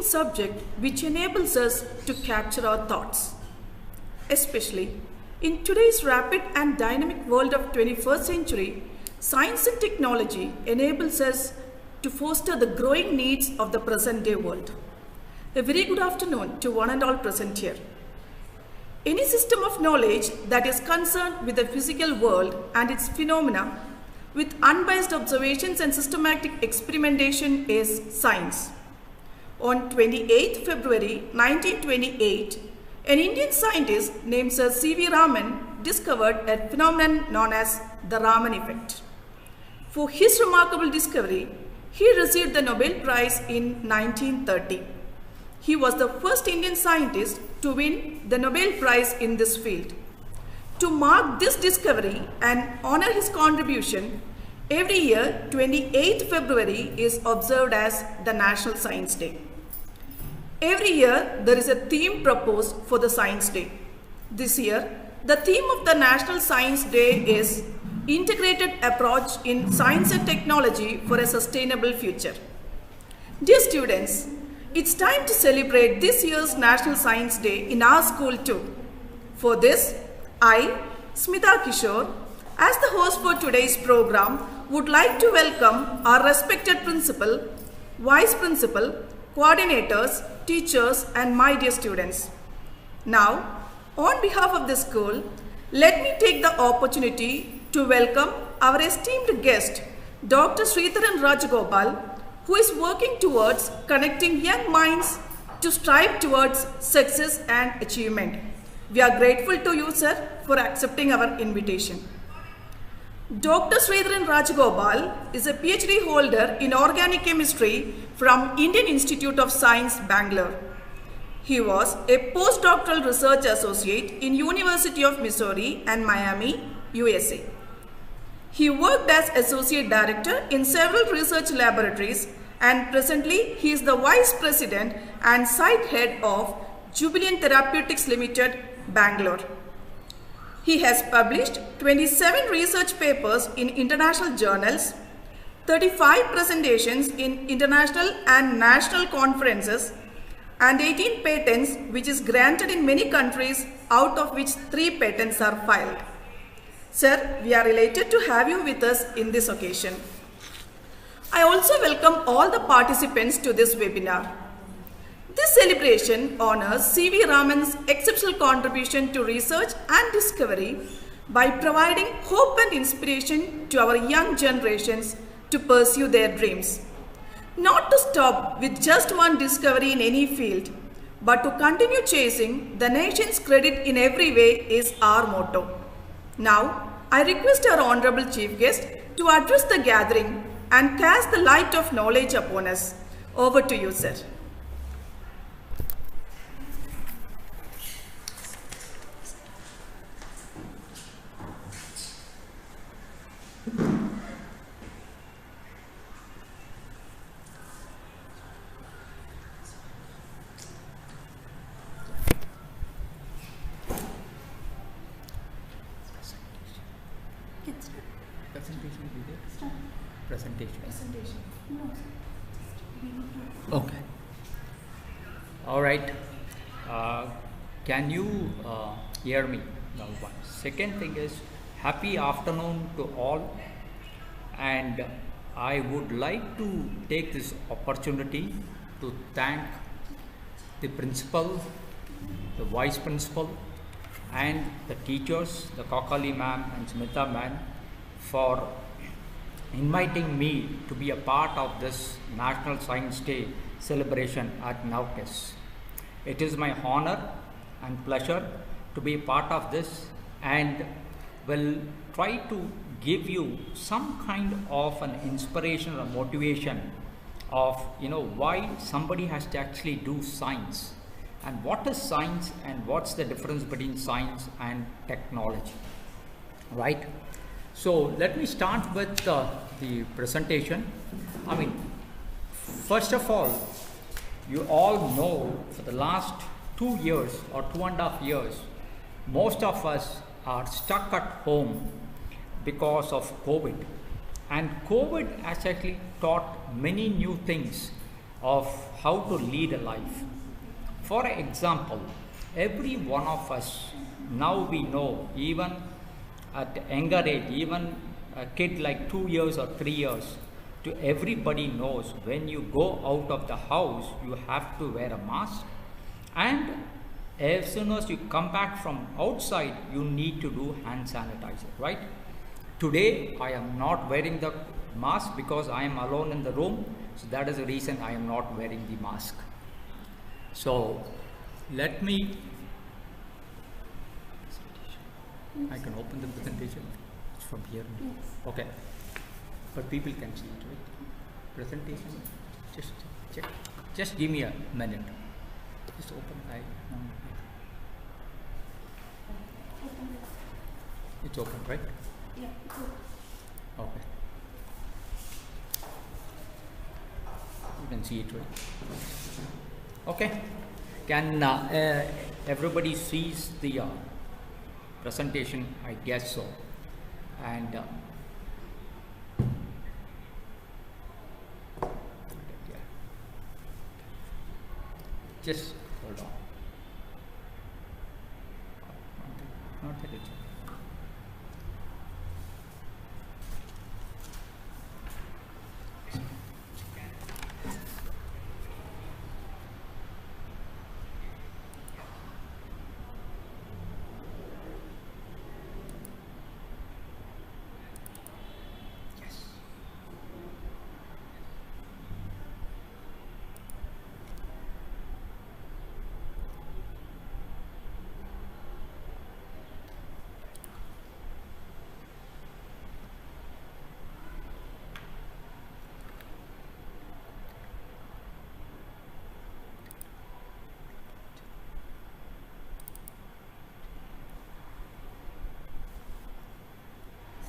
intriguing subject which enables us to capture our thoughts. Especially in today's rapid and dynamic world of 21st century, science and technology enables us to foster the growing needs of the present day world. A very good afternoon to one and all present here. Any system of knowledge that is concerned with the physical world and its phenomena with unbiased observations and systematic experimentation is science. On 28 February 1928, an Indian scientist named Sir C.V. Raman discovered a phenomenon known as the Raman Effect. For his remarkable discovery, he received the Nobel Prize in 1930. He was the first Indian scientist to win the Nobel Prize in this field. To mark this discovery and honor his contribution, every year 28th February is observed as the National Science Day. Every year there is a theme proposed for the Science Day. This year, the theme of the National Science Day is Integrated Approach in Science and Technology for a Sustainable Future. Dear students, it's time to celebrate this year's National Science Day in our school too. For this, I, Smita Kishore, as the host for today's program, would like to welcome our respected principal, vice principal, coordinators, teachers, and my dear students. Now, on behalf of the school, let me take the opportunity to welcome our esteemed guest, Dr. Sridharan Raj Gobal, who is working towards connecting young minds to strive towards success and achievement. We are grateful to you, sir, for accepting our invitation. Dr. Sridharan Raj Gobal is a PhD holder in Organic Chemistry from Indian Institute of Science, Bangalore. He was a postdoctoral research associate in University of Missouri and Miami, USA. He worked as associate director in several research laboratories, and presently he is the vice president and site head of Jubilant Therapeutics Limited, Bangalore. He has published 27 research papers in international journals, 35 presentations in international and national conferences, and 18 patents which is granted in many countries, out of which 3 patents are filed. Sir, we are elated to have you with us in this occasion. I also welcome all the participants to this webinar. This celebration honors C.V. Raman's exceptional contribution to research and discovery by providing hope and inspiration to our young generations to pursue their dreams. Not to stop with just one discovery in any field, but to continue chasing the nation's credit in every way is our motto. Now, I request our Honorable Chief Guest to address the gathering and cast the light of knowledge upon us. Over to you, sir. Okay. All right. Can you hear me? Now, one. Second thing is, happy afternoon to all. And I would like to take this opportunity to thank the principal, the vice principal, and the teachers, the Kakali ma'am and Smita ma'am, for inviting me to be a part of this National Science Day celebration at NAUCAS. It is my honor and pleasure to be a part of this, and will try to give you some kind of an inspiration or motivation of why somebody has to actually do science, and what is science and what's the difference between science and technology, right? So let me start with the presentation. First of all, you all know for the last 2 years or 2.5 years, most of us are stuck at home because of COVID. And COVID has actually taught many new things of how to lead a life. For example, every one of us, now we know, even at younger age, even a kid like 2 years or 3 years, to everybody knows when you go out of the house, you have to wear a mask, and as soon as you come back from outside, you need to do hand sanitizer, right? Today, I am not wearing the mask because I am alone in the room, so that is the reason I am not wearing the mask. So, let me, I can open the presentation from here. Okay, but people can see it, right? Presentation, just give me a minute. Just open, it's open, right? Yeah, it's open. Okay. You can see it, right? Okay. Can everybody sees the presentation? I guess so. And just hold on. Not that it's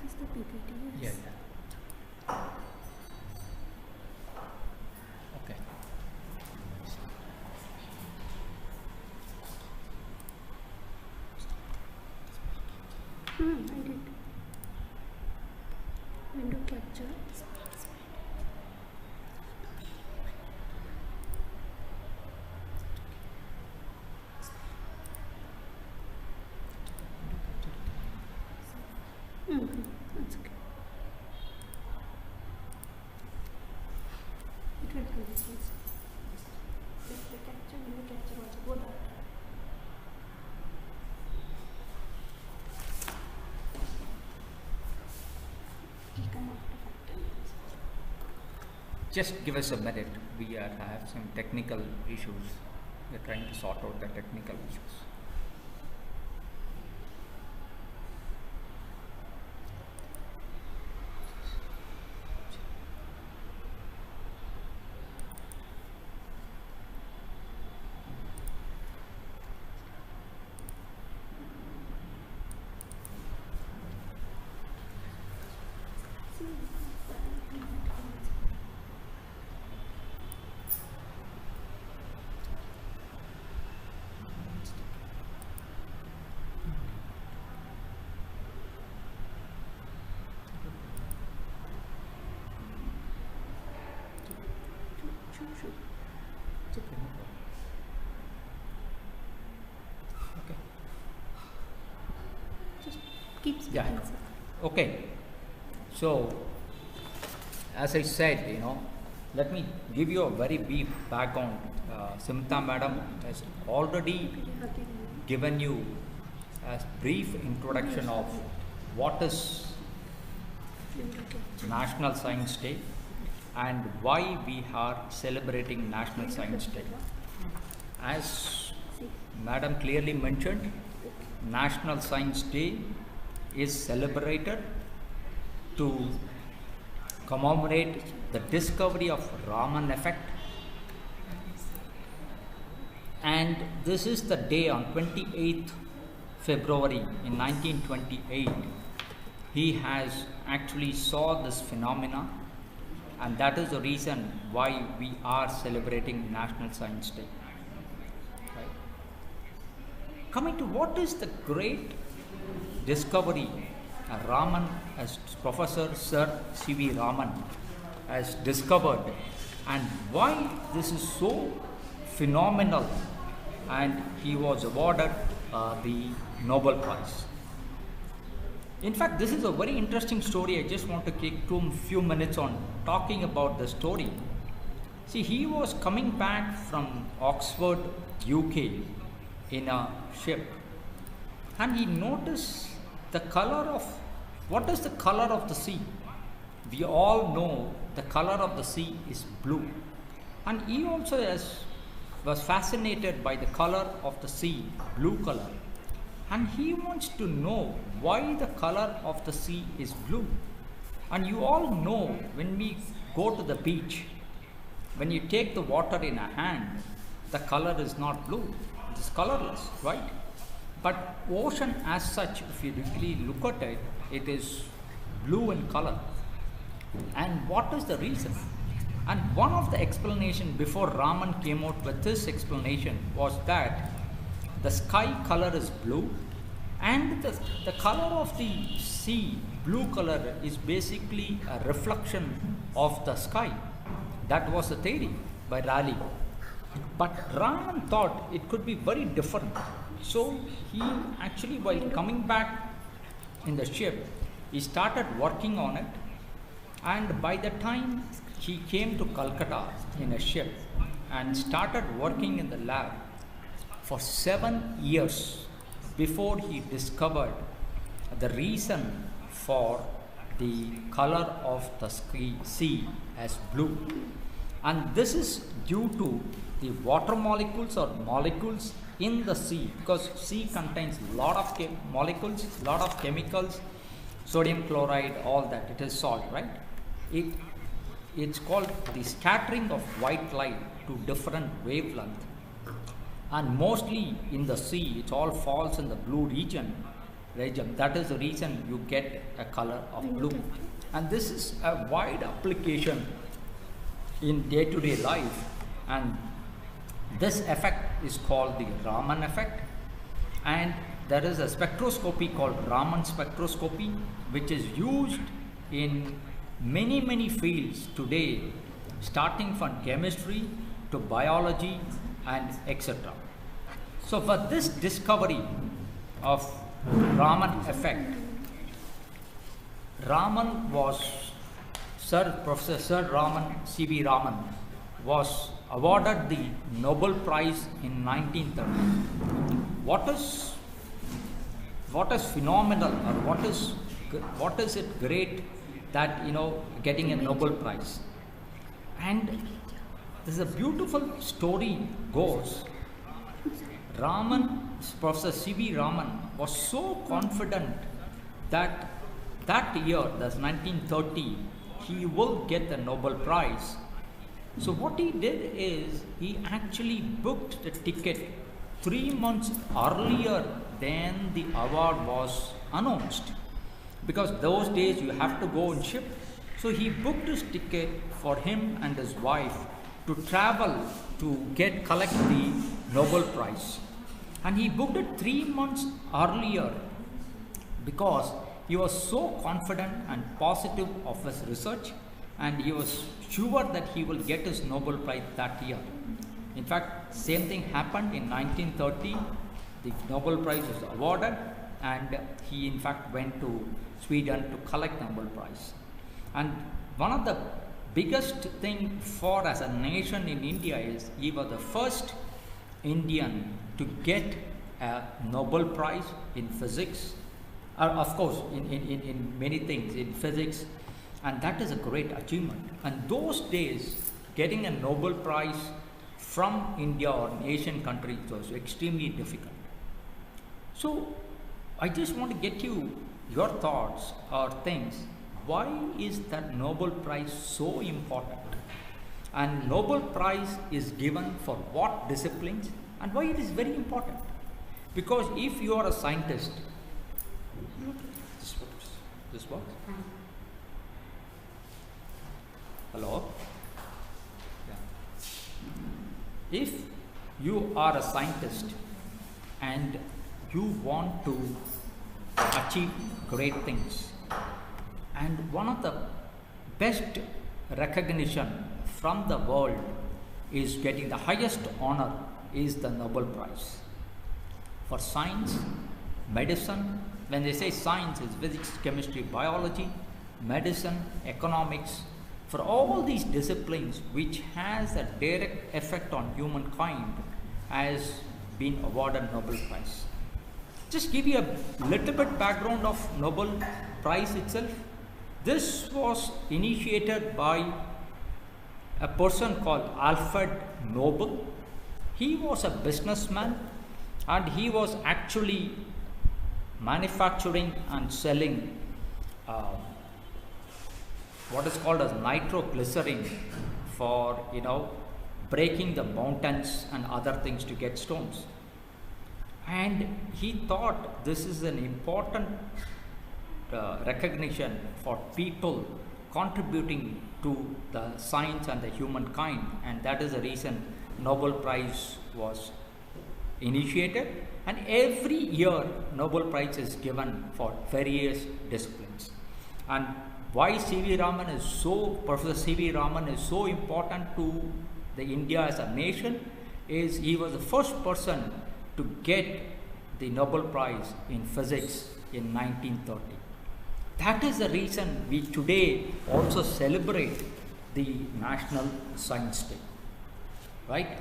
This is the PPT. yeah. Okay. I did. Window capture. That's okay. It will come this way. Display capture, window capture also both are. It will come after 5 minutes. Just give us a minute. We have some technical issues. We're trying to sort out the technical issues. It's okay, no problem. Okay. Just keep speaking. Yeah. Sir. Okay. So, as I said, let me give you a very brief background. Simta Madam has already given you a brief introduction of what is National Science Day and why we are celebrating National Science Day. As Madam clearly mentioned, National Science Day is celebrated to commemorate the discovery of Raman Effect, and this is the day on 28th February in 1928 he has actually saw this phenomena, and that is the reason why we are celebrating National Science Day. Right. Coming to what is the great discovery Raman, as Professor Sir C.V. Raman has discovered and why this is so phenomenal, and he was awarded the Nobel Prize. In fact, this is a very interesting story. I just want to take a few minutes on talking about the story. See, he was coming back from Oxford, UK in a ship, and he noticed the color of, what is the color of the sea? We all know the color of the sea is blue, and he also was fascinated by the color of the sea, blue color, and he wants to know why the color of the sea is blue. And you all know, when we go to the beach, when you take the water in a hand, the color is not blue, it is colorless, right? But ocean as such, if you really look at it, it is blue in color. And what is the reason? And one of the explanation before Raman came out with this explanation was that the sky color is blue, and the color of the sea, blue color, is basically a reflection of the sky. That was the theory by Raleigh. But Raman thought it could be very different. So he actually, while coming back in the ship, he started working on it, and by the time he came to Calcutta in a ship and started working in the lab for 7 years before he discovered the reason for the color of the sea as blue. And this is due to the water molecules or molecules in the sea, because sea contains a lot of molecules, lot of chemicals, sodium chloride, all that. It is salt, right? It's called the scattering of white light to different wavelength, and mostly in the sea it all falls in the blue region. That is the reason you get a color of blue, and this is a wide application in day-to-day life. And this effect is called the Raman effect, and there is a spectroscopy called Raman spectroscopy, which is used in many fields today, starting from chemistry to biology and etc. So for this discovery of Raman effect, Raman was, Professor Sir Raman, C.V. Raman, was awarded the Nobel Prize in 1930. What is phenomenal, or what is it great that, getting a Nobel Prize? And there's a beautiful story goes. Professor C.V. Raman was so confident that year, that's 1930, he will get the Nobel Prize. So what he did is, he actually booked the ticket 3 months earlier than the award was announced, because those days you have to go on ship. So he booked his ticket for him and his wife to travel to collect the Nobel Prize, and he booked it 3 months earlier because he was so confident and positive of his research, and he was sure that he will get his Nobel Prize that year. In fact, same thing happened in 1930. The Nobel Prize was awarded, and he in fact went to Sweden to collect the Nobel Prize. And one of the biggest thing for as a nation in India is, he was the first Indian to get a Nobel Prize in physics, of course in many things, in physics, and that is a great achievement. And those days, getting a Nobel Prize from India or an Asian country was extremely difficult. So I just want to get your thoughts or things. Why is that Nobel Prize so important? And Nobel Prize is given for what disciplines, and why it is very important? Because if you are a scientist, this works? Hello? Yeah. If you are a scientist and you want to achieve great things, and one of the best recognition from the world is getting the highest honor is the Nobel Prize. For science, medicine, when they say science, is physics, chemistry, biology, medicine, economics, for all these disciplines which has a direct effect on humankind has been awarded Nobel Prize. Just give you a little bit background of Nobel Prize itself. This was initiated by a person called Alfred Nobel. He was a businessman and he was actually manufacturing and selling what is called as nitroglycerin for breaking the mountains and other things to get stones. And he thought this is an important recognition for people contributing to the science and the humankind, and that is the reason Nobel Prize was initiated. And every year Nobel Prize is given for various disciplines. And why Professor C.V. Raman is so important to the India as a nation is he was the first person to get the Nobel Prize in physics in 1930. That is the reason we today also celebrate the National Science Day, right?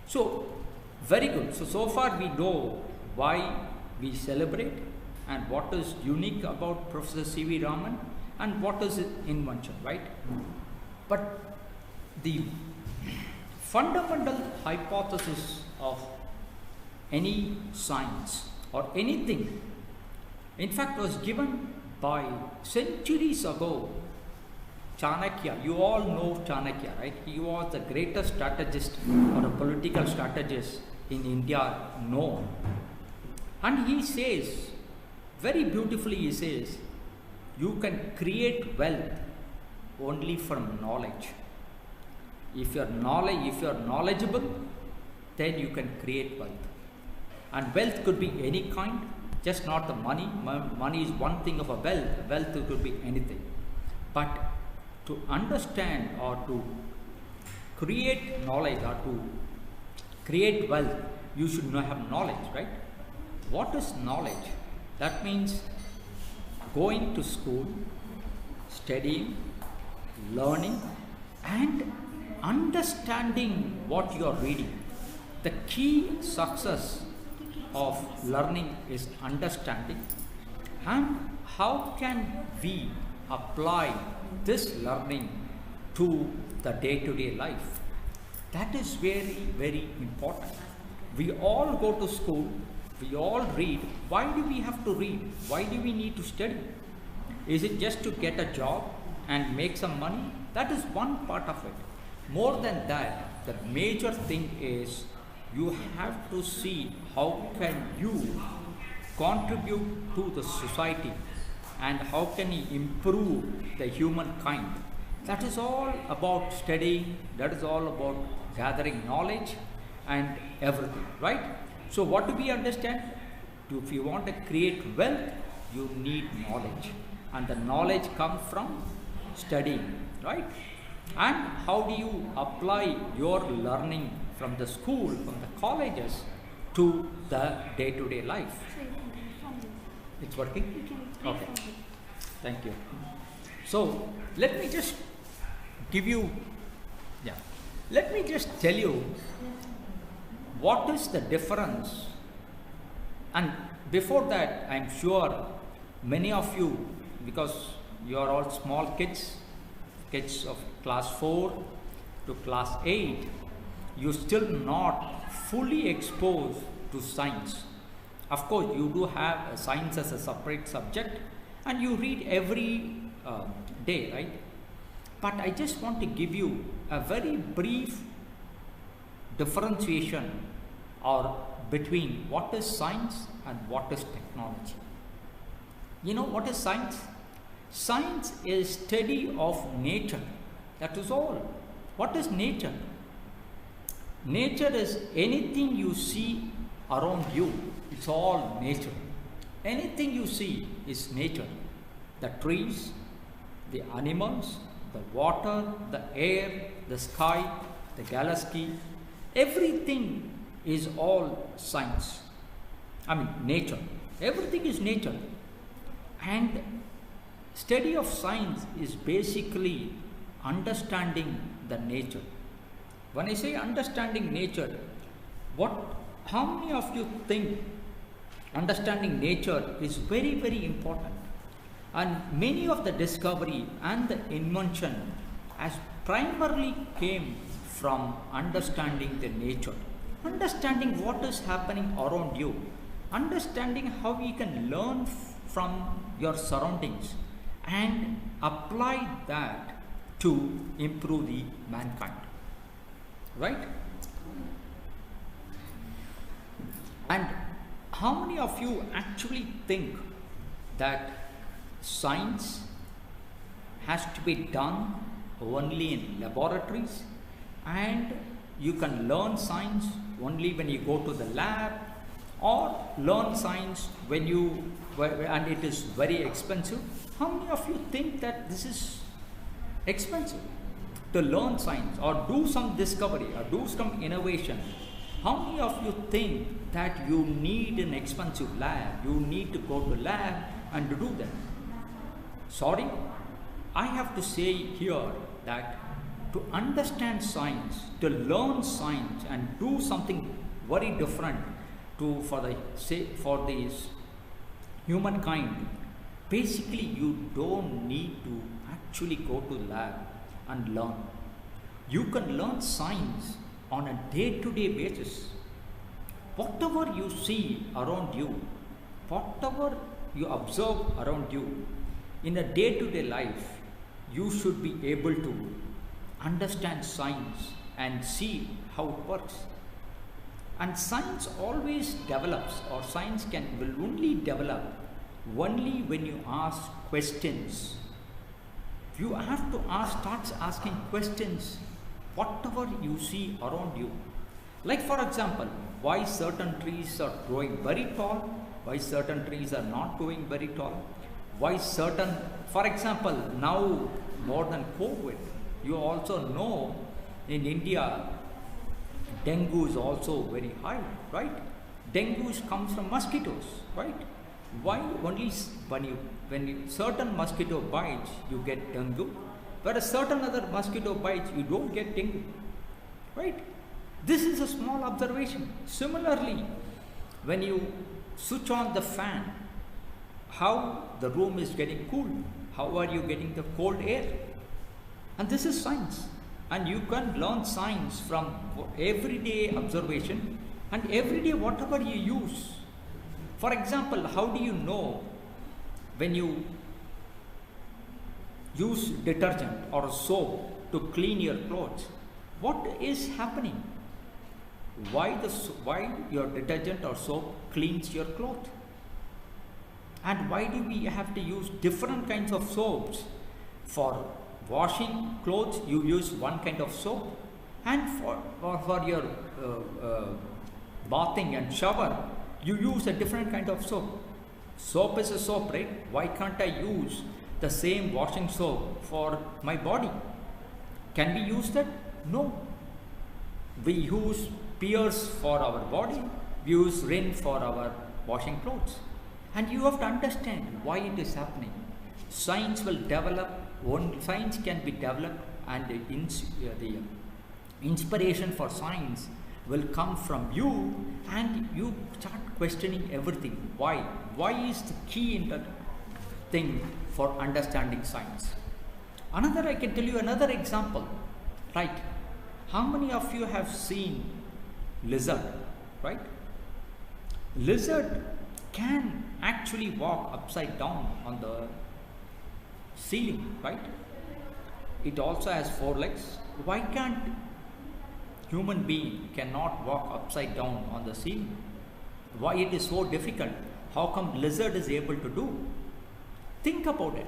So, very good. So far we know why we celebrate and what is unique about Professor C.V. Raman and what is invention, right? But the fundamental hypothesis of any science or anything, in fact, was given by centuries ago Chanakya. You all know Chanakya, right? He was the greatest strategist or a political strategist in India known. And he says, very beautifully he says, you can create wealth only from knowledge. If you are knowledgeable, then you can create wealth. And wealth could be any kind, just not the money. Money is one thing of a wealth. Wealth could be anything. But to understand or to create knowledge or to create wealth, you should have knowledge, right? What is knowledge? That means going to school, studying, learning, and understanding what you are reading. The key success of learning is understanding. And how can we apply this learning to the day-to-day life? That is very, very important. We all go to school, we all read. Why do we have to read? Why do we need to study? Is it just to get a job and make some money? That is one part of it. More than that, the major thing is you have to see how can you contribute to the society and how can you improve the humankind. That is all about studying, that is all about gathering knowledge and everything, right? So what do we understand? If you want to create wealth, you need knowledge, and the knowledge comes from studying, right? And how do you apply your learning from the school, from the colleges to the day-to-day life? It's working? Okay. Thank you. So let me just give you, let me just tell you what is the difference. And before that, I'm sure many of you, because you are all small kids of class 4 to class 8, you're still not fully exposed to science. Of course, you do have science as a separate subject and you read every day, right? But I just want to give you a very brief differentiation or between what is science and what is technology. You know what is science? Science is study of nature. That is all. What is nature? Nature is anything you see around you. It's all nature. Anything you see is nature. The trees, the animals, the water, the air, the sky, the galaxy, everything is all science. I mean nature. Everything is nature. And study of science is basically understanding the nature. When I say understanding nature, how many of you think understanding nature is very, very important? And many of the discovery and the invention has primarily came from understanding the nature, understanding what is happening around you, understanding how you can learn from your surroundings and apply that to improve the mankind, right? And how many of you actually think that science has to be done only in laboratories and you can learn science only when you go to the lab, or learn science when and it is very expensive? How many of you think that this is expensive to learn science or do some discovery or do some innovation? How many of you think that you need an expensive lab, you need to go to lab and to do that? Sorry, I have to say here that to understand science, to learn science and do something very different for this humankind, basically you don't need to actually go to lab and learn. You can learn science on a day-to-day basis. Whatever you see around you, whatever you observe around you in a day-to-day life, you should be able to understand science and see how it works. And science always develops, or science will only develop only when you ask questions. You have to start asking questions whatever you see around you. Like for example, why certain trees are growing very tall, why certain trees are not growing very tall, why certain, for example, now more than COVID, you also know in India dengue is also very high, right? Dengue comes from mosquitoes, right? Why only when certain mosquito bites you get dengue, whereas certain other mosquito bites you don't get dengue, right? This is a small observation. Similarly, when you switch on the fan, how the room is getting cool, how are you getting the cold air? And this is science. And you can learn science from everyday observation and everyday whatever you use. For example, how do you know when you use detergent or soap to clean your clothes? What is happening? Why your detergent or soap cleans your clothes? And why do we have to use different kinds of soaps? For washing clothes you use one kind of soap, and for your bathing and shower you use a different kind of soap. Soap is a soap, right? Why can't I use the same washing soap for my body? Can we use that? No. We use Pierce for our body, we use Rin for our washing clothes. And you have to understand why it is happening. Science will develop, science can be developed, and the inspiration for science will come from you, and you start questioning everything. Why? Why is the key thing for understanding science? I can tell you another example, right? How many of you have seen lizard, right? Lizard can actually walk upside down on the ceiling, right? It also has 4 legs. Why can't human being cannot walk upside down on the ceiling? Why it is so difficult? How come lizard is able to do? Think about it.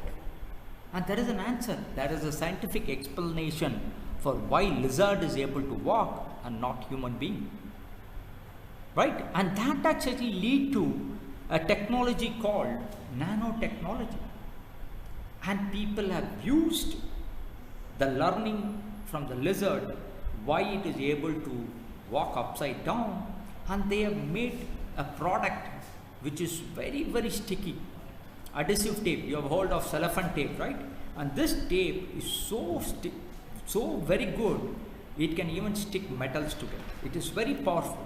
And there is an answer. There is a scientific explanation for why lizard is able to walk and not human being, right? And that actually lead to a technology called nanotechnology. And people have used the learning from the lizard why it is able to walk upside down, and they have made a product which is very, very sticky. Adhesive tape. You have heard of cellophane tape, right? And this tape is so very good, it can even stick metals together. It is very powerful.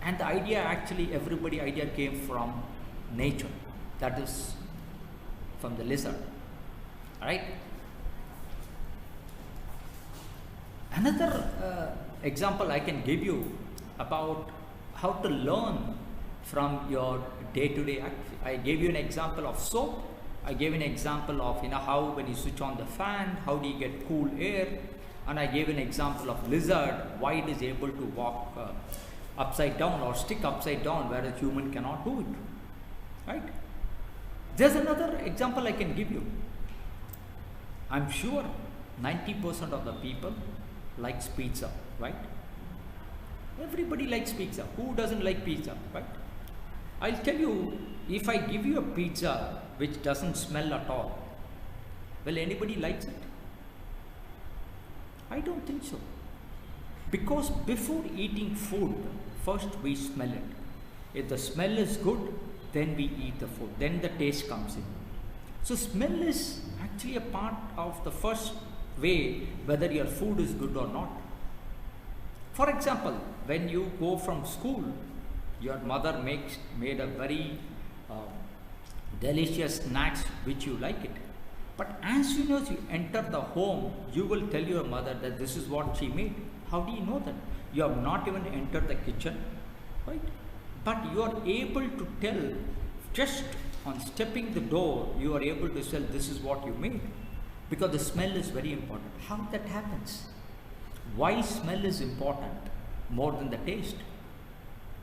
And the idea, actually everybody idea came from nature, that is from the lizard, right? Another example I can give you about how to learn from your day-to-day activity. I gave you an example of soap. I gave an example of how when you switch on the fan, how do you get cool air, and I gave an example of lizard, why it is able to walk upside down or stick upside down, where a human cannot do it, right? There's another example I can give you. I'm sure 90% of the people likes pizza, right? Everybody likes pizza. Who doesn't like pizza, right? I'll tell you, if I give you a pizza which doesn't smell at all, will anybody likes it? I don't think so. Because before eating food, first we smell it. If the smell is good, then we eat the food. Then the taste comes in. So smell is actually a part of the first way whether your food is good or not. For example, when you go from school, your mother made a very delicious snacks which you like it. But as soon as you enter the home, you will tell your mother that this is what she made. How do you know that? You have not even entered the kitchen, right? But you are able to tell, just on stepping the door, you are able to tell this is what you made. Because the smell is very important. How that happens? Why smell is important more than the taste,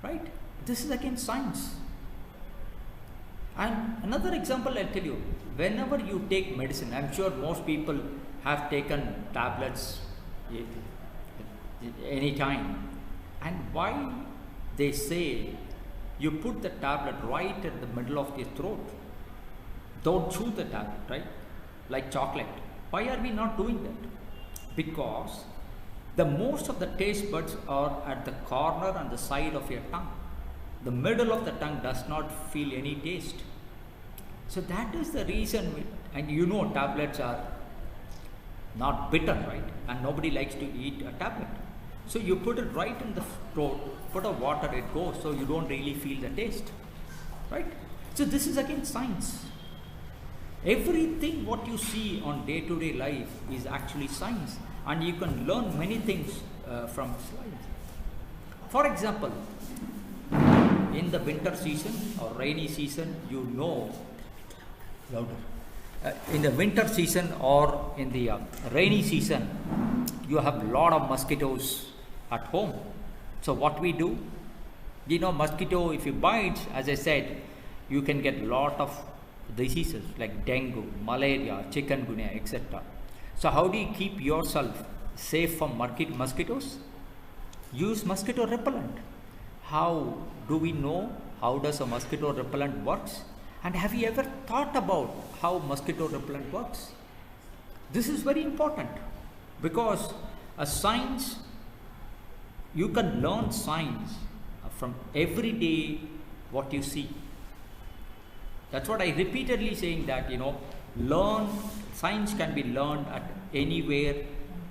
right? This is again science. And another example I'll tell you, whenever you take medicine, I'm sure most people have taken tablets anytime, and why they say you put the tablet right at the middle of your throat. Don't chew the tablet, right? Like chocolate. Why are we not doing that? Because the most of the taste buds are at the corner and the side of your tongue. The middle of the tongue does not feel any taste. So that is the reason, and tablets are not bitter, right? And nobody likes to eat a tablet. So you put it right in the throat, put a water, it goes, so you don't really feel the taste, right? So this is again science. Everything what you see on day-to-day life is actually science, and you can learn many things from science. For example, in the winter season or rainy season, in the winter season or in the rainy season, you have a lot of mosquitoes at home. So what we do, mosquito, if it bites, as I said, you can get a lot of diseases like dengue, malaria, chikungunya, etc. So how do you keep yourself safe from mosquitoes? Use mosquito repellent. How do we know how does a mosquito repellent works? And have you ever thought about how mosquito repellent works? This is very important, because a science, you can learn science from every day what you see. That's what I repeatedly saying, that science can be learned at anywhere,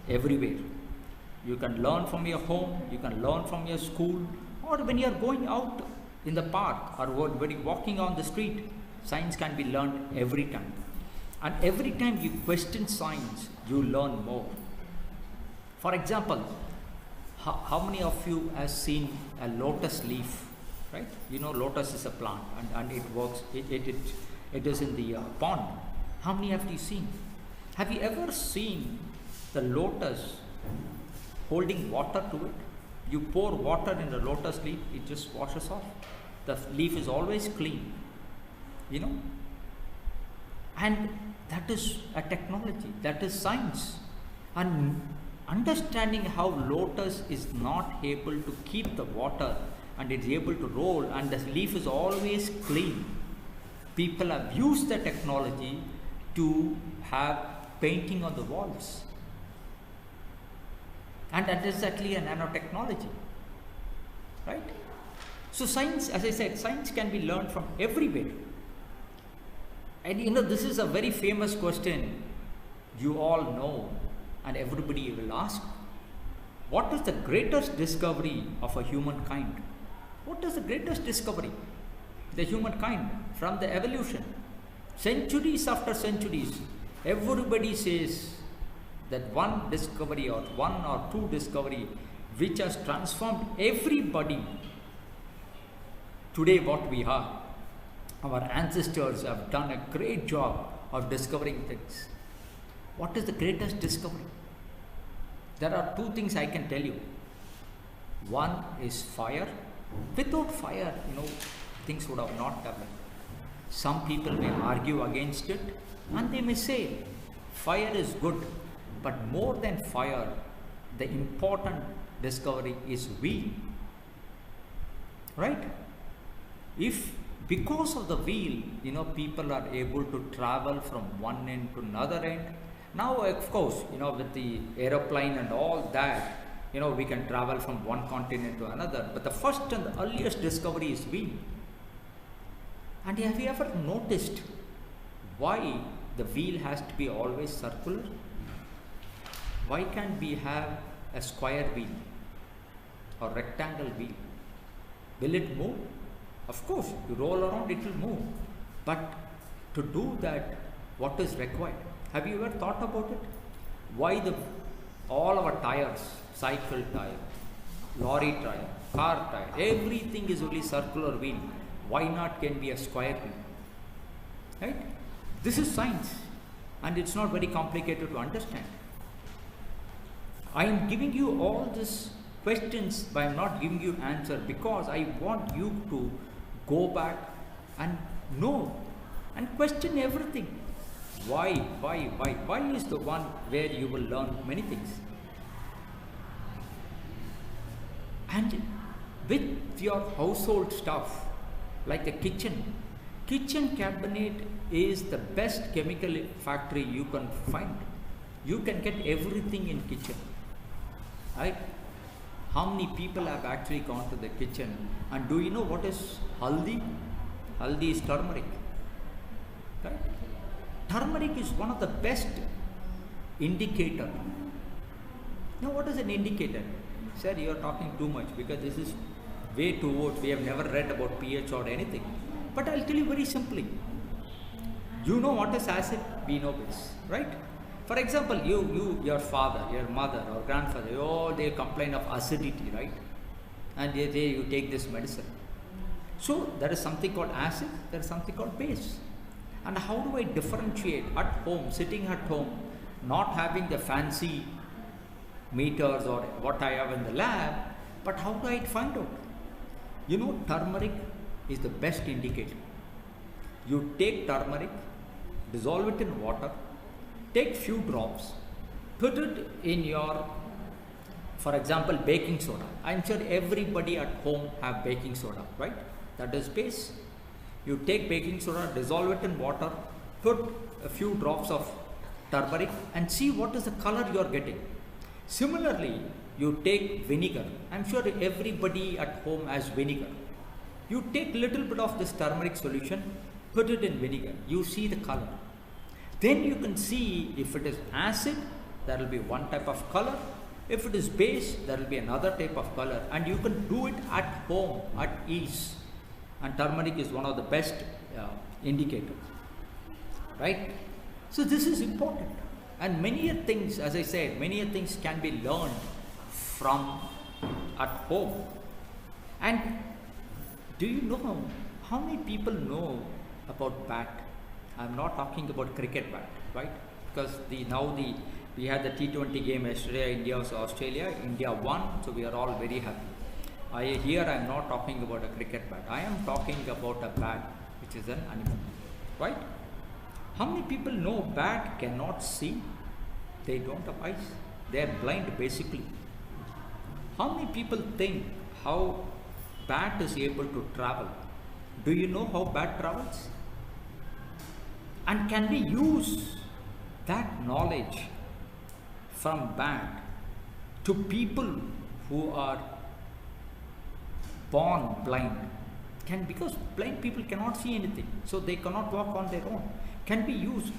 everywhere. You can learn from your home, you can learn from your school, or when you are going out in the park, or when you are walking on the street. Science can be learned every time. And every time you question science, you learn more. For example, how many of you have seen a lotus leaf, right? Lotus is a plant, and it works, it is in the pond. How many have you seen? Have you ever seen the lotus holding water to it? You pour water in the lotus leaf, it just washes off. The leaf is always clean, and that is a technology, that is science. And understanding how lotus is not able to keep the water and it's able to roll, and the leaf is always clean. People have used the technology to have painting on the walls. And that is exactly a nanotechnology, right? So science, as I said, science can be learned from everywhere. And you know, this is a very famous question you all know and everybody will ask. What is the greatest discovery of a humankind? What is the greatest discovery? The humankind from the evolution. Centuries after centuries, everybody says that one discovery or one or two discovery which has transformed everybody. Today what we are, our ancestors have done a great job of discovering things. What is the greatest discovery? There are two things I can tell you. One is fire. Without fire, you know, things would have not developed. Some people may argue against it and they may say fire is good, but more than fire, the important discovery is wheel. Right? If because of the wheel, you know, people are able to travel from one end to another end. Now, of course, you know, with the aeroplane and all that, you know, we can travel from one continent to another. But the first and the earliest discovery is wheel. And have you ever noticed why the wheel has to be always circular? Why can't we have a square wheel or rectangle wheel? Will it move? Of course, you roll around, it will move. But to do that, what is required? Have you ever thought about it? Why all our tires, cycle tire, lorry tire, car tire, everything is only circular wheel. Why not can be a square wheel? Right? This is science and it's not very complicated to understand. I am giving you all these questions, but I am not giving you answer because I want you to go back and know and question everything. Why is the one where you will learn many things. And with your household stuff, like the kitchen cabinet is the best chemical factory you can find. You can get everything in kitchen, right? How many people have actually gone to the kitchen? And do you know what is haldi? Haldi is turmeric, right? Turmeric is one of the best indicator. Now, what is an indicator? Sir, you are talking too much because this is way too old. We have never read about pH or anything. But I'll tell you very simply. You know what is acid? We know this, right? For example, your father, your mother or grandfather, they complain of acidity, right? And you take this medicine. So there is something called acid, there is something called base. And how do I differentiate at home, sitting at home, not having the fancy meters or what I have in the lab, but how do I find out? You know, turmeric is the best indicator. You take turmeric, dissolve it in water, take few drops, put it in your, for example, baking soda. I'm sure everybody at home have baking soda, right? That is base. You take baking soda, dissolve it in water, put a few drops of turmeric and see what is the color you are getting. Similarly, you take vinegar. I'm sure everybody at home has vinegar. You take little bit of this turmeric solution, put it in vinegar. You see the color. Then you can see if it is acid, there will be one type of color. If it is base, there will be another type of color. And you can do it at home, at ease. And turmeric is one of the best indicators, right? So this is important. And many things, as I said, many things can be learned from at home. And do you know how many people know about bat? I'm not talking about cricket bat, right? Because we had the T20 game yesterday, India versus Australia. India won, so we are all very happy. Here I am not talking about a cricket bat. I am talking about a bat, which is an animal, right? How many people know bat cannot see? They don't have eyes. They are blind basically. How many people think how bat is able to travel? Do you know how bat travels? And can we use that knowledge from bat to people who are born blind, because blind people cannot see anything, so they cannot walk on their own. Can we use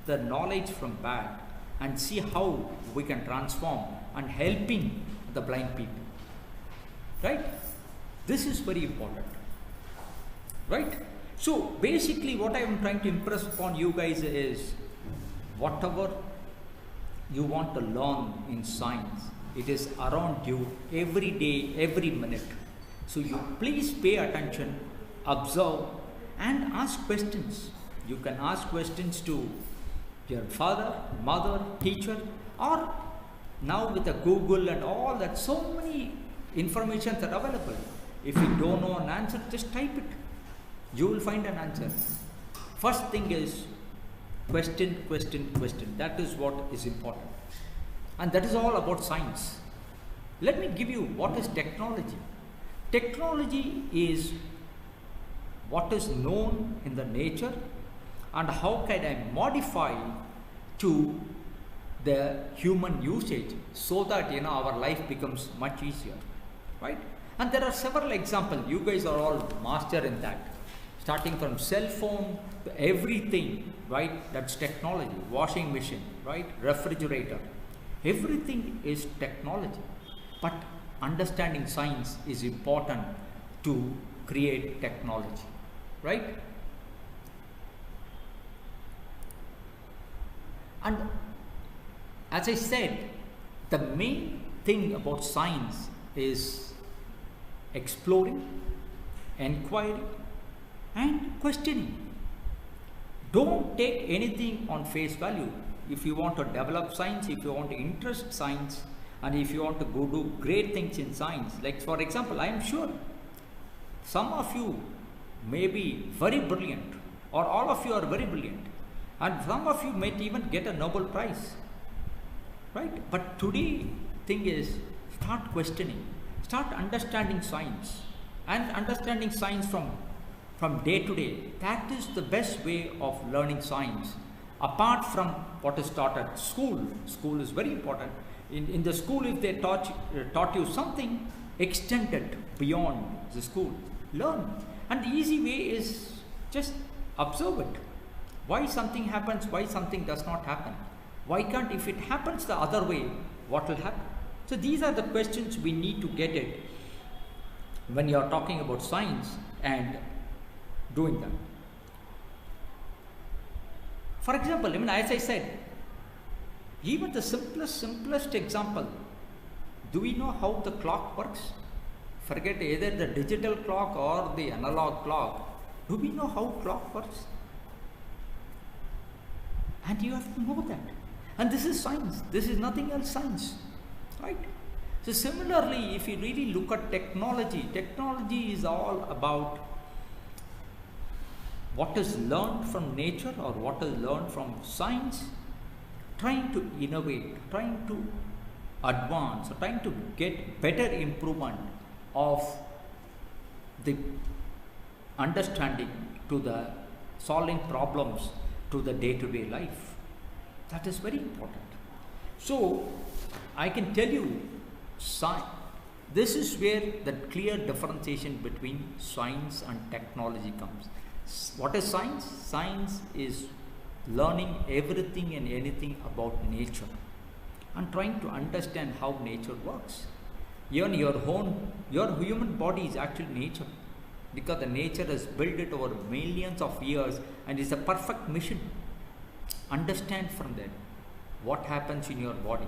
the knowledge from that and see how we can transform and helping the blind people? Right? This is very important. Right? So basically what I am trying to impress upon you guys is, whatever you want to learn in science, it is around you every day, every minute. So you please pay attention, observe and ask questions. You can ask questions to your father, mother, teacher, or now with the Google and all that, so many informations are available. If you don't know an answer, just type it. You will find an answer. First thing is question, question, question. That is what is important. And that is all about science. Let me give you what is technology. Technology is what is known in the nature and how can I modify to the human usage so that our life becomes much easier, right? And there are several examples. You guys are all master in that, starting from cell phone to everything, right? That's technology. Washing machine, right? Refrigerator, everything is technology. But understanding science is important to create technology, right? And as I said, the main thing about science is exploring, inquiry and questioning. Don't take anything on face value. If you want to develop science, if you want to interest science, and if you want to go do great things in science, like for example, I am sure some of you may be very brilliant, or all of you are very brilliant, and some of you might even get a Nobel Prize, right? But today thing is, start questioning, start understanding science, and understanding science from day to day. That is the best way of learning science, apart from what is taught at school. School is very important. In the school, if they taught you something, extend it beyond the school. Learn. And the easy way is just observe it. Why something happens, why something does not happen. Why can't, if it happens the other way, what will happen? So these are the questions we need to get it when you are talking about science and doing that. For example, as I said, even the simplest example, do we know how the clock works? Forget either the digital clock or the analog clock. Do we know how clock works? And you have to know that. And this is science. This is nothing else science, right? So similarly, if you really look at technology, technology is all about what is learned from nature or what is learned from science, trying to innovate, trying to advance, or trying to get better improvement of the understanding to the solving problems to the day-to-day life. That is very important. So I can tell you, this is where the clear differentiation between science and technology comes. What is science? Science is learning everything and anything about nature and trying to understand how nature works. Even your human body is actually nature, because the nature has built it over millions of years and is a perfect machine. Understand from that what happens in your body.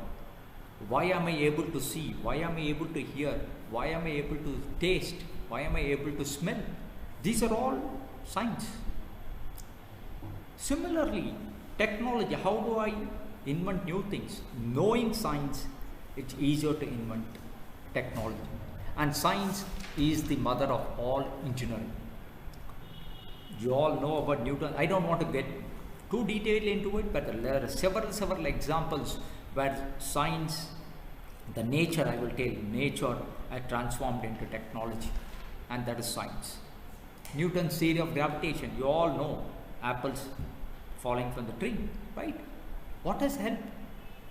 Why am I able to see? Why am I able to hear? Why am I able to taste? Why am I able to smell? These are all science. Similarly, technology, how do I invent new things? Knowing science, it's easier to invent technology. And science is the mother of all engineering. You all know about Newton. I don't want to get too detailed into it, but there are several examples where science, the nature, I will tell you, nature has transformed into technology, and that is science. Newton's theory of gravitation, you all know, apples falling from the tree, right? What has helped?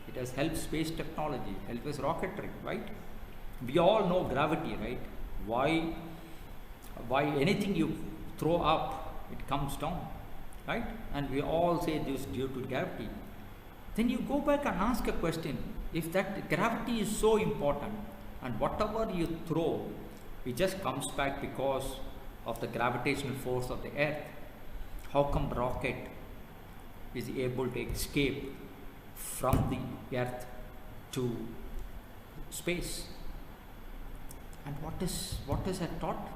It has helped space technology, helped us rocketry, right? We all know gravity, right? Why anything you throw up, it comes down, right? And we all say this due to gravity. Then you go back and ask a question, if that gravity is so important and whatever you throw, it just comes back because of the gravitational force of the earth, how come rocket is able to escape from the earth to space? And what is that thought?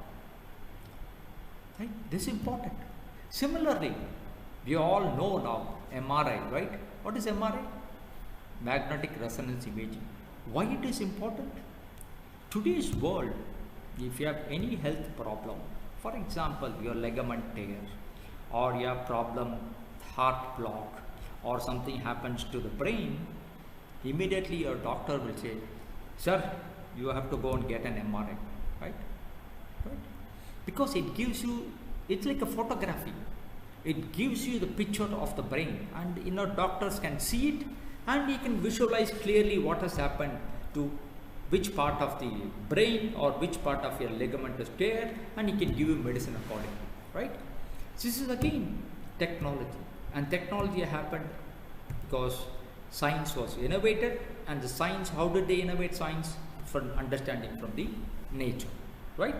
Right? This is important. Similarly, we all know now MRI, right? What is MRI? Magnetic resonance imaging. Why it is important? Today's world, if you have any health problem, for example, your ligament tear, or you have problem, heart block, or something happens to the brain, immediately your doctor will say, sir, you have to go and get an MRI, right? Because it gives you, it's like a photography. It gives you the picture of the brain, and doctors can see it, and you can visualize clearly what has happened to which part of the brain or which part of your ligament is tear, and he can give you medicine accordingly, right? This is again technology, and technology happened because science was innovated, and the science, how did they innovate science? From understanding from the nature, right?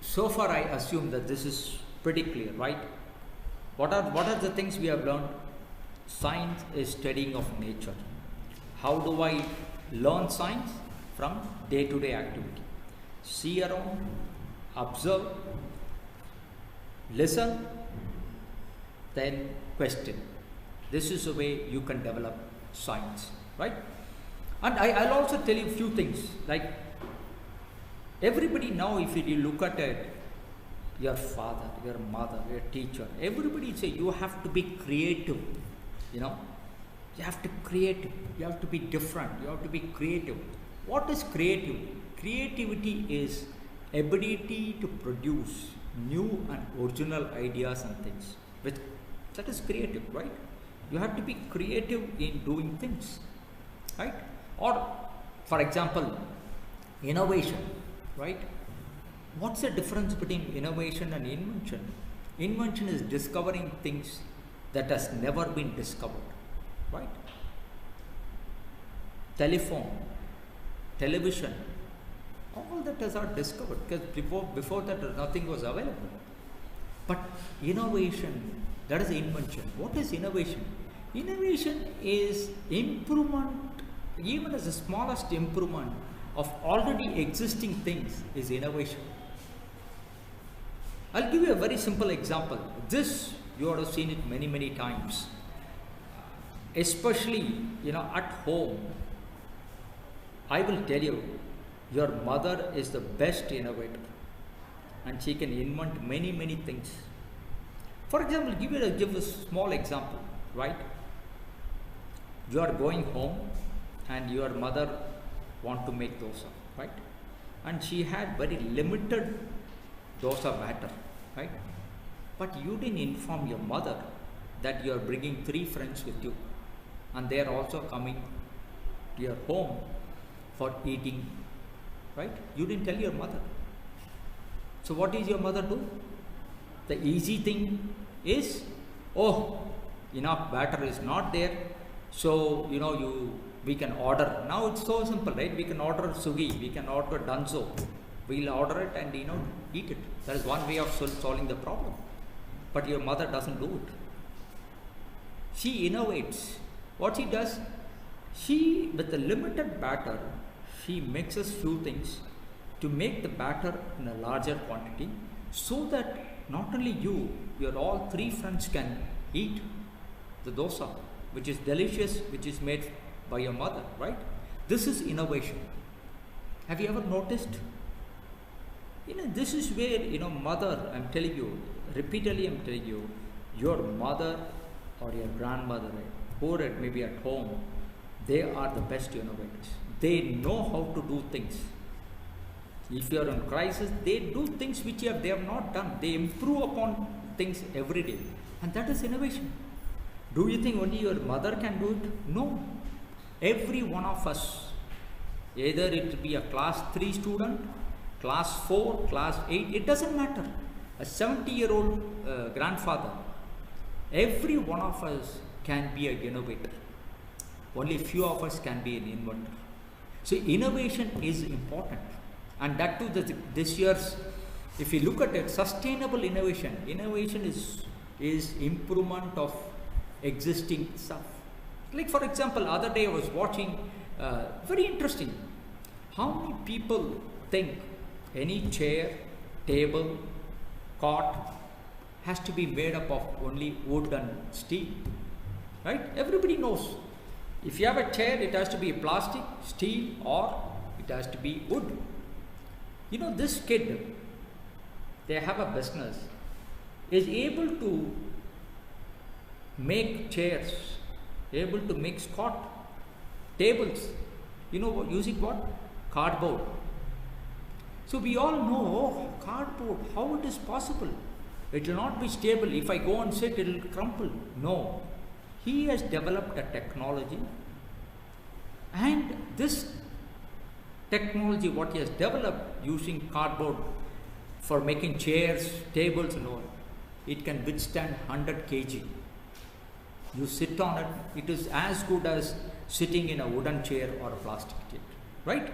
So far I assume that this is pretty clear, right? What are the things we have learned? Science is studying of nature. How do I learn science? From day-to-day activity. See around, observe, listen, then question. This is the way you can develop science, right? And I'll also tell you a few things, like everybody now, if you look at it, your father, your mother, your teacher, everybody say you have to be creative, you have to create, you have to be different, you have to be creative. What is creativity? Creativity is ability to produce new and original ideas and things. That is creative, right? You have to be creative in doing things, right? Or, for example, innovation, right? What's the difference between innovation and invention? Invention is discovering things that has never been discovered, right? Telephone, television, all that is not discovered, because before that nothing was available. But innovation, that is invention. What is innovation? Innovation is improvement, even as the smallest improvement of already existing things is innovation. I'll give you a very simple example. This you have seen it many times, especially at home. I will tell you, your mother is the best innovator, and she can invent many things. For example, give a small example, right? You are going home and your mother want to make dosa, right? And she had very limited dosa batter, right? But you didn't inform your mother that you are bringing 3 friends with you, and they are also coming to your home for eating, right? You didn't tell your mother. So what is your mother do? The easy thing is, oh, enough batter is not there, so we can order. Now it's so simple, right? We can order Sugi, we can order Danzo. We'll order it and eat it. That is one way of solving the problem. But your mother doesn't do it. She innovates. What she does, she, with the limited batter, she mixes few things to make the batter in a larger quantity, so that not only your all 3 friends can eat the dosa, which is delicious, which is made by your mother, right? This is innovation. Have you ever noticed? This is where, mother, I'm telling you, repeatedly I'm telling you, your mother or your grandmother, who are maybe at home, they are the best innovators. They know how to do things. If you are in crisis, they do things which they have not done. They improve upon things every day. And that is innovation. Do you think only your mother can do it? No. Every one of us, either it will be a class 3 student, class 4, class 8, it doesn't matter. A 70-year-old grandfather, every one of us can be an innovator. Only few of us can be an inventor. So innovation is important. And that too, this year's, if you look at it, sustainable innovation. Innovation is improvement of existing stuff. Like for example, other day I was watching, very interesting. How many people think any chair, table, cot has to be made up of only wood and steel? Right? Everybody knows. If you have a chair, it has to be plastic, steel, or it has to be wood. You know, this kid, they have a business, is able to make chairs, able to make cot, tables, you know, using what? Cardboard. So we all know, oh, cardboard, how it is possible? It will not be stable. If I go and sit, it will crumple. No. He has developed a technology, and this technology, what he has developed using cardboard for making chairs, tables and all, it can withstand 100 kg. You sit on it, it is as good as sitting in a wooden chair or a plastic chair, right?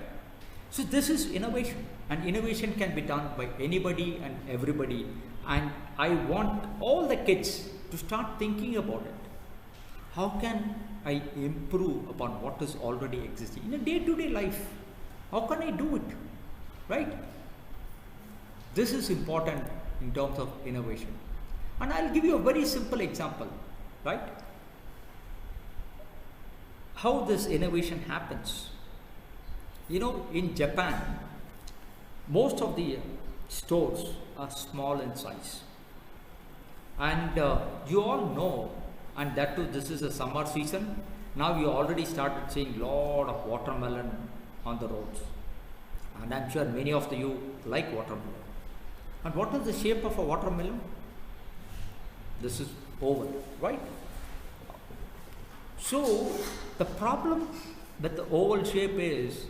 So this is innovation, and innovation can be done by anybody and everybody, and I want all the kids to start thinking about it. How can I improve upon what is already existing in a day-to-day life? How can I do it, right? This is important in terms of innovation. And I'll give you a very simple example, right? How this innovation happens. You know, in Japan, most of the stores are small in size. And you all know, and that too, this is a summer season. Now you already started seeing lot of watermelon on the roads. And I'm sure many of you like watermelon. And what is the shape of a watermelon? This is oval, right? So the problem with the oval shape is,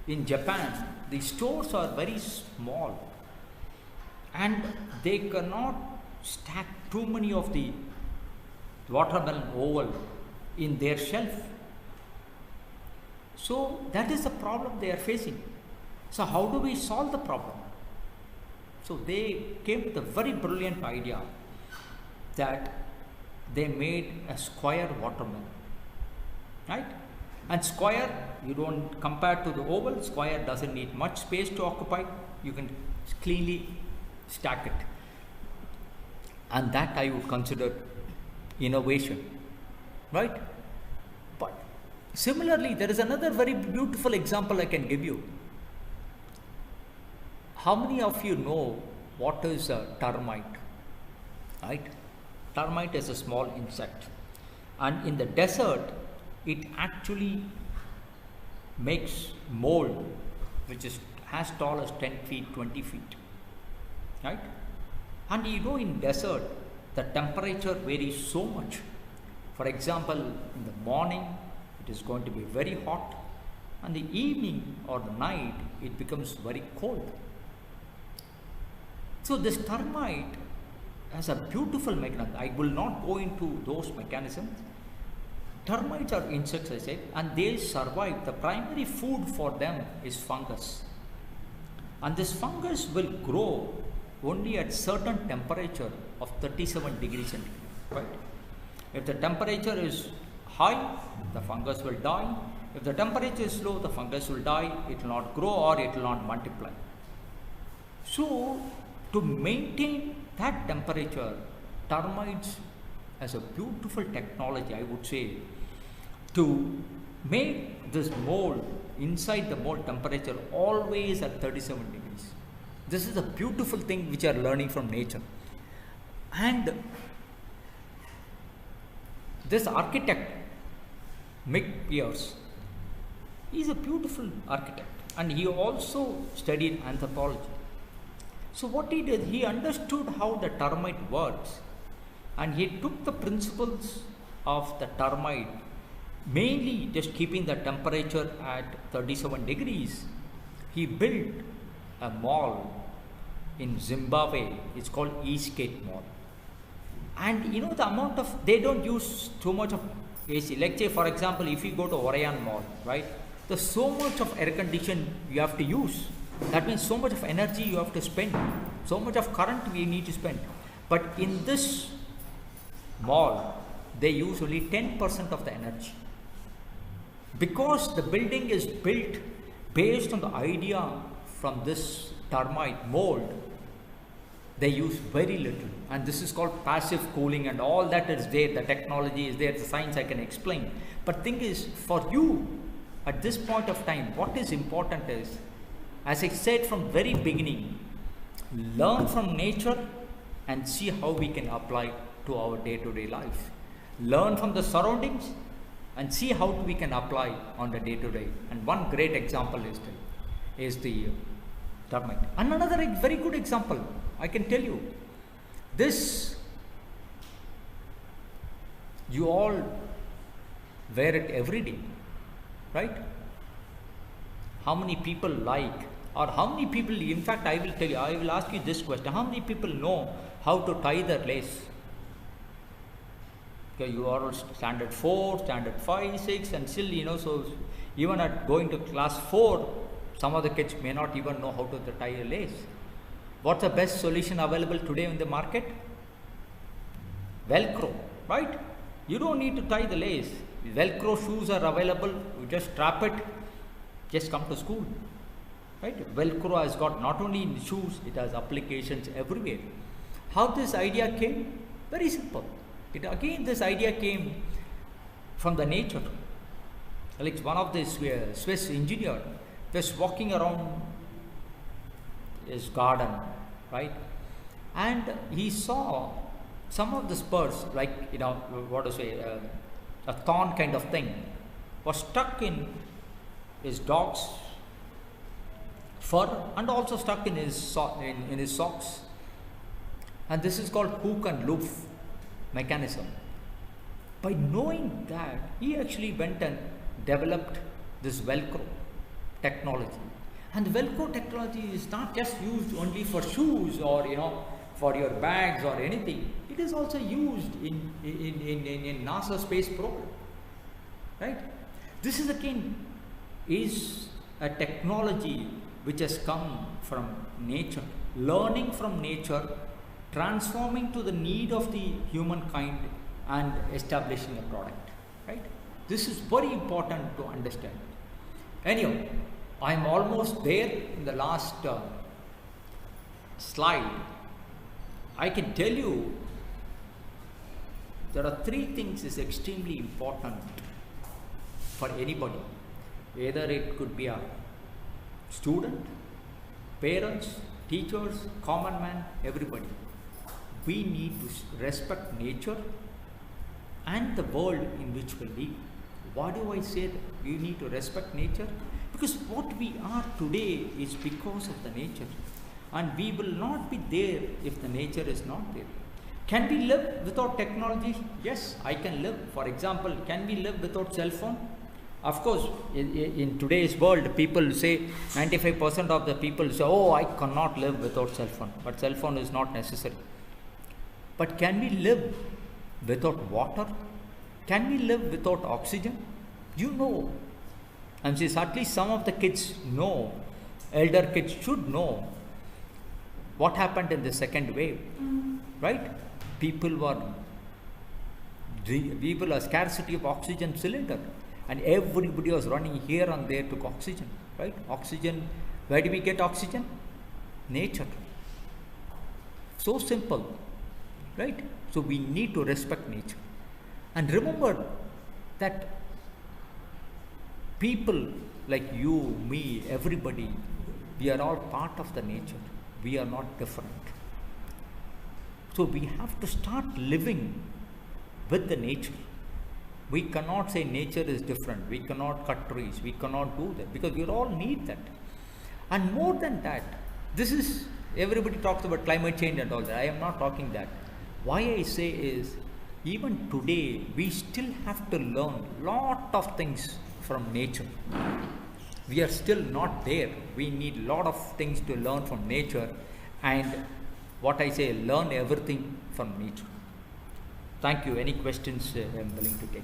in Japan, the stores are very small and they cannot stack too many of the watermelon oval in their shelf. So that is the problem they are facing. So how do we solve the problem? So they came with a very brilliant idea that they made a square watermelon, right? And square, you don't compare to the oval. Square doesn't need much space to occupy. You can cleanly stack it. And that I would consider innovation, right? But similarly, there is another very beautiful example I can give you. How many of you know what is a termite, right? Termite is a small insect, and in the desert it actually makes mold which is as tall as 10 feet, 20 feet, right? And you know, in desert the temperature varies so much. For example, in the morning it is going to be very hot, and the evening or the night it becomes very cold. So this termite has a beautiful mechanism. I will not go into those mechanisms. Termites are insects, I said, and they survive. The primary food for them is fungus. And this fungus will grow only at certain temperature of 37 degrees centigrade, right? If the temperature is high, the fungus will die. If the temperature is low, the fungus will die. It will not grow or it will not multiply. So to maintain that temperature, termites has a beautiful technology, I would say, to make this mold, inside the mold temperature always at 37 degrees. This is a beautiful thing which you are learning from nature. And this architect, Mick Pierce, he is a beautiful architect, and he also studied anthropology. So what he did, he understood how the termite works, and he took the principles of the termite, mainly just keeping the temperature at 37 degrees. He built a mall in Zimbabwe. It's called Eastgate Mall. And you know the amount of, they don't use too much of AC. Like say for example, if you go to Orion Mall, right? There's so much of air condition you have to use. That means so much of energy you have to spend. So much of current we need to spend. But in this mall, they use only 10% of the energy. Because the building is built based on the idea from this termite mold, they use very little. And this is called passive cooling, and all that is there. The technology is there, the science I can explain. But thing is, for you, at this point of time, what is important is, as I said from very beginning, learn from nature and see how we can apply to our day-to-day life. Learn from the surroundings and see how we can apply on the day-to-day. And one great example is the termite. And another very good example, I can tell you, this, you all wear it every day, right? How many people like, or how many people, in fact I will tell you, I will ask you this question, how many people know how to tie their lace? Okay, you are standard 4, standard 5, 6, and still, you know, so even at going to class 4, some of the kids may not even know how to tie a lace. What's the best solution available today in the market? Velcro, right? You don't need to tie the lace. Velcro shoes are available. You just strap it, just come to school, right? Velcro has got not only in shoes, it has applications everywhere. How this idea came? Very simple. This idea came from the nature. Like one of the Swiss engineer was walking around his garden, right? And he saw some of the spurs, like, you know, what to say, a thorn kind of thing, was stuck in his dog's fur and also stuck in his socks. And this is called hook and loop mechanism. By knowing that, he actually went and developed this Velcro technology. And the Velcro technology is not just used only for shoes or, you know, for your bags or anything. It is also used in NASA space program, right? This is again is a technology which has come from nature, learning from nature, transforming to the need of the humankind and establishing a product, right? This is very important to understand. Anyhow, I am almost there in the last slide. I can tell you there are 3 things is extremely important for anybody. Either it could be a student, parents, teachers, common man, everybody. We need to respect nature and the world in which we live. Why do I say that we need to respect nature? Because what we are today is because of the nature, and we will not be there if the nature is not there. Can we live without technology? Yes, I can live. For example, can we live without cell phone? Of course, in today's world, people say, 95% of the people say, oh, I cannot live without cell phone. But cell phone is not necessary. But can we live without water? Can we live without oxygen? You know. And since at least some of the kids know, elder kids should know what happened in the second wave, right? People were scarcity of oxygen cylinder, and everybody was running here and there to oxygen, right? Oxygen, where do we get oxygen? Nature. So simple, right? So we need to respect nature. And remember that people like you, me, everybody, we are all part of the nature. We are not different. So we have to start living with the nature. We cannot say nature is different. We cannot cut trees. We cannot do that, because we all need that. And more than that, this is, everybody talks about climate change and all that. I am not talking that. Why I say is, even today we still have to learn lot of things from nature. We are still not there. We need lot of things to learn from nature, and what I say, learn everything from nature. Thank you. Any questions I am willing to take.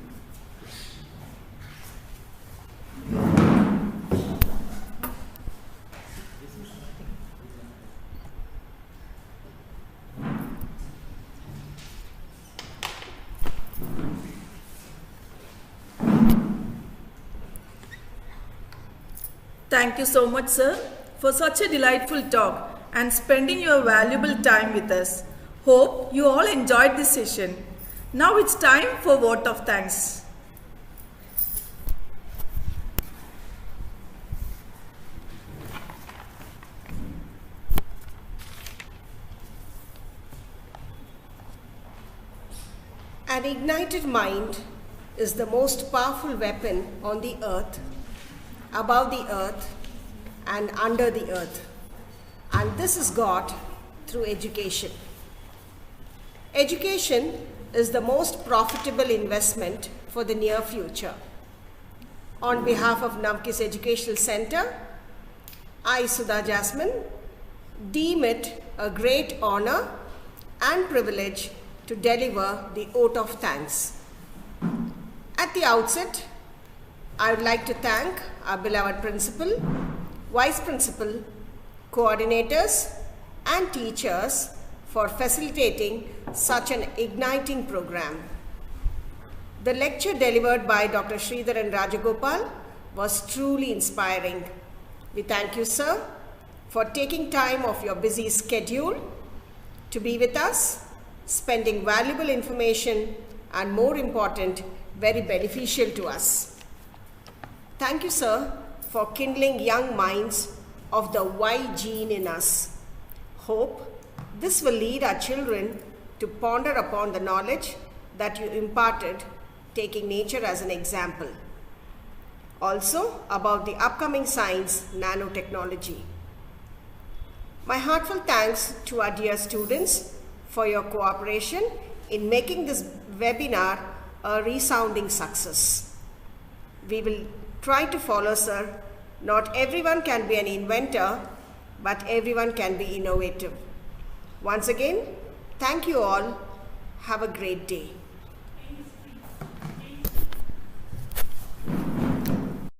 Thank you so much, sir, for such a delightful talk and spending your valuable time with us. Hope you all enjoyed this session. Now it's time for vote of thanks. An ignited mind is the most powerful weapon on the earth, above the earth, and under the earth. And this is got through education. Education is the most profitable investment for the near future. On behalf of Navkis Educational Center, I, Sudha Jasmine, deem it a great honor and privilege to deliver the oath of thanks. At the outset, I would like to thank our beloved principal, vice principal, coordinators, and teachers for facilitating such an igniting program. The lecture delivered by Dr. Sridharan Raj Gobal was truly inspiring. We thank you, sir, for taking time off your busy schedule to be with us, spending valuable information, and more important, very beneficial to us. Thank you, sir, for kindling young minds of the Y gene in us. Hope this will lead our children to ponder upon the knowledge that you imparted, taking nature as an example. Also, about the upcoming science, nanotechnology. My heartfelt thanks to our dear students for your cooperation in making this webinar a resounding success. We will try to follow, sir. Not everyone can be an inventor, but everyone can be innovative. Once again, thank you all. Have a great day.